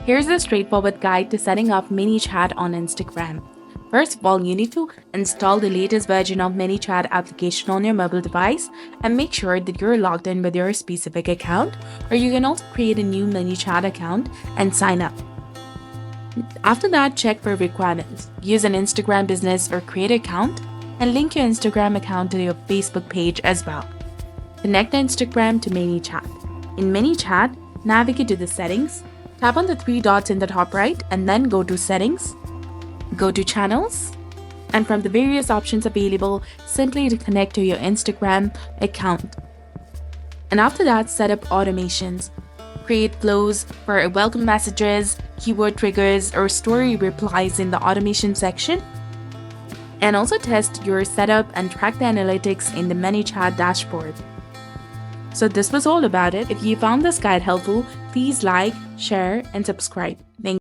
Here's a straightforward guide to setting up ManyChat on Instagram. First of all, you need to install the latest version of ManyChat application on your mobile device and make sure that you're logged in with your specific account, or you can also create a new ManyChat account and sign up. After that, check for requirements. Use an Instagram business or create an account and link your Instagram account to your Facebook page as well. Connect Instagram to ManyChat. In ManyChat, navigate to the settings, tap on the three dots in the top right and then go to settings, go to channels, and from the various options available, simply connect to your Instagram account. And after that, set up automations. Create flows for welcome messages, keyword triggers, or story replies in the automation section. And also test your setup and track the analytics in the ManyChat dashboard. So this was all about it. If you found this guide helpful, please like, share, and subscribe. Thank you.